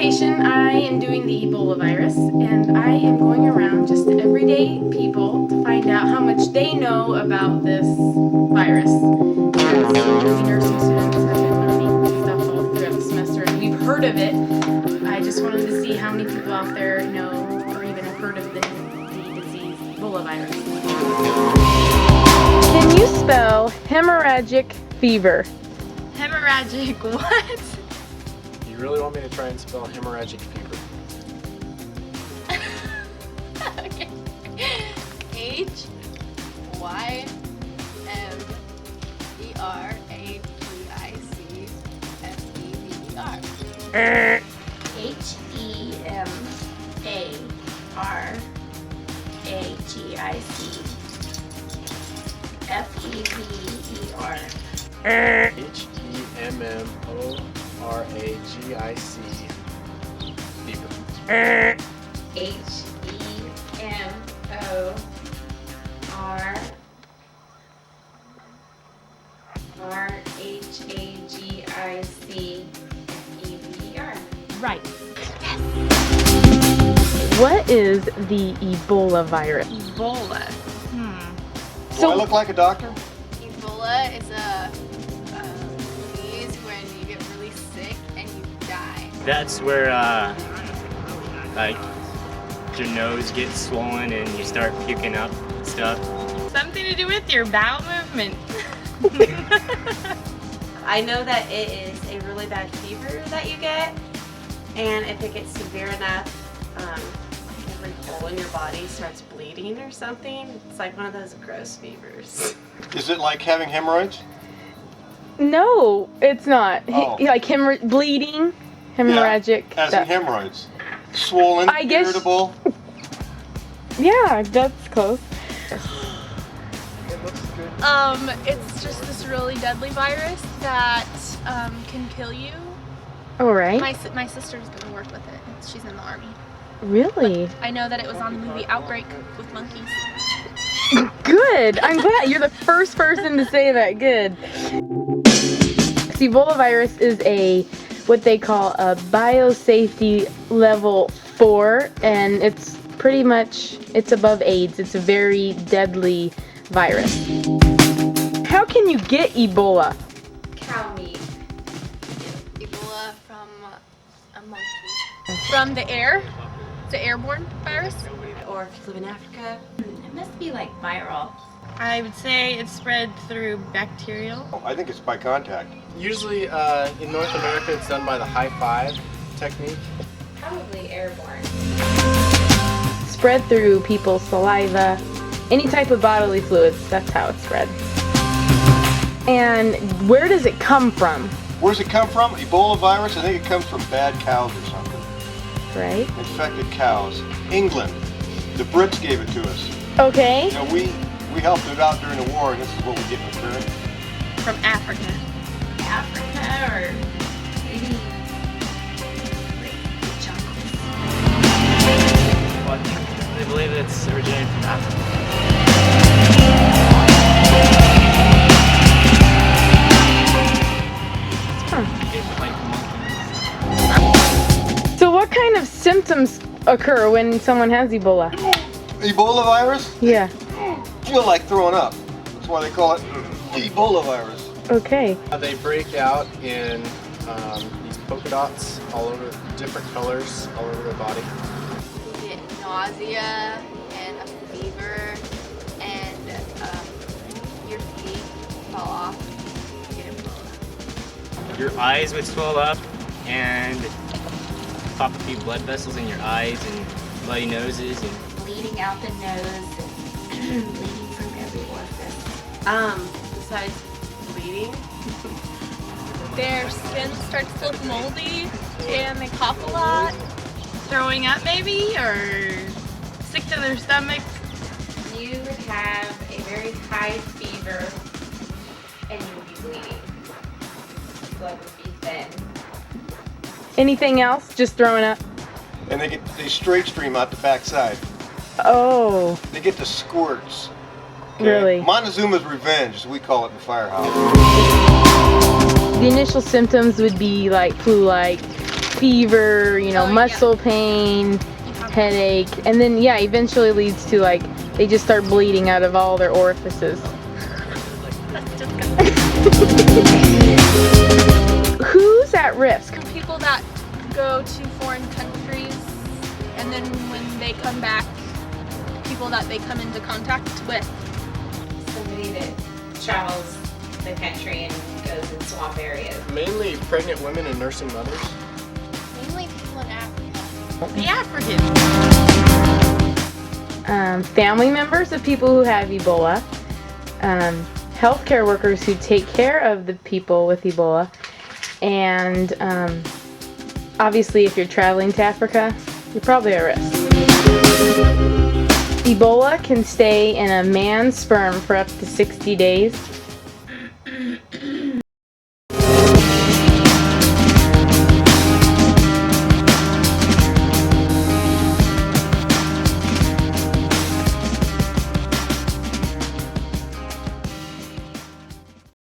presentation, I am doing the Ebola virus, and I am going around just to everyday people to find out how much they know about this virus. Because we nursing students have been learning stuff all throughout the semester, and we've heard of it. I just wanted to see how many people out there know or even have heard of the disease, Ebola virus. Can you spell hemorrhagic fever? Hemorrhagic what? You really want me to try and spell hemorrhagic fever? Okay. H-Y-M-E-R-A-G-I-C-F-E-V-E-R. H-E-M-A-R-A-G-I-C-F-E-V-E-R. H-E-M-M-O-R-A-G-I-C fever. H-E-M-O-R-H-A-G-I-C-F-E-V-E-R. Right. What is the Ebola virus? Ebola. Do I look like a doctor? Ebola is a disease when you get really sick and you die. That's where like your nose gets swollen and you start puking up stuff. Something to do with your bowel movement. I know that it is a really bad fever that you get, and if it gets severe enough, every hole in your body starts bleeding or something. It's like one of those gross fevers. Is it like having hemorrhoids? No, it's not. Oh. Like bleeding, hemorrhagic. Yeah, as in stuff. hemorrhoids. Swollen, I guess- irritable. Yeah, that's close. It looks good. It's just this really deadly virus that can kill you. All right. My sister's gonna work with it. She's in the army. Really? I know that it was on the movie Outbreak with monkeys. Good. I'm glad you're the first person to say that. Good. Ebola virus is what they call a biosafety level 4, and it's pretty much above AIDS. It's a very deadly virus. How can you get Ebola? Cow meat. Ebola from a monkey. From the air? It's an airborne virus? Or if you live in Africa. It must be like viral. I would say it's spread through bacterial. I think it's by contact. Usually in North America it's done by the high five technique. Probably airborne. Spread through people's saliva, any type of bodily fluids. That's how it's spread. And where does it come from? Where does it come from? Ebola virus? I think it comes from bad cows or something. Right? Infected cows. England. The Brits gave it to us. Okay. You know, we helped it out during the war, and this is what we get in return. From Africa. Africa or maybe like the jungles. But they believe it's originated from Africa. So what kind of symptoms occur when someone has Ebola? Ebola virus? Yeah. Feel like throwing up. That's why they call it Ebola virus. Okay. They break out in these polka dots all over, different colors all over their body. You get nausea and a fever and your feet fall off. You get Ebola. Your eyes would swell up and pop a few blood vessels in your eyes and bloody noses and Bleeding out the nose and bleeding from every orifice. Besides bleeding, Their skin starts to look moldy and they cough a lot. Throwing up maybe, or sick to their stomach. you would have a very high fever and you would be bleeding. Blood would be thin. Anything else? Just throwing up? And they straight stream out the backside. Oh, They get the squirts. really? Montezuma's revenge, as we call it in the firehouse. The initial symptoms would be like flu-like, fever, you know, Oh, yeah. muscle pain, headache, and then yeah, eventually leads to like they just start bleeding out of all their orifices. That's disgusting. Who's at risk? People that go to foreign countries and then when they come back, people that they come into contact with. Somebody that travels the country and goes in swamp areas. Mainly pregnant women and nursing mothers. Mainly people in Africa. The Africans. Family members of people who have Ebola, healthcare workers who take care of the people with Ebola, and obviously if you're traveling to Africa, you're probably at risk. Ebola can stay in a man's sperm for up to 60 days.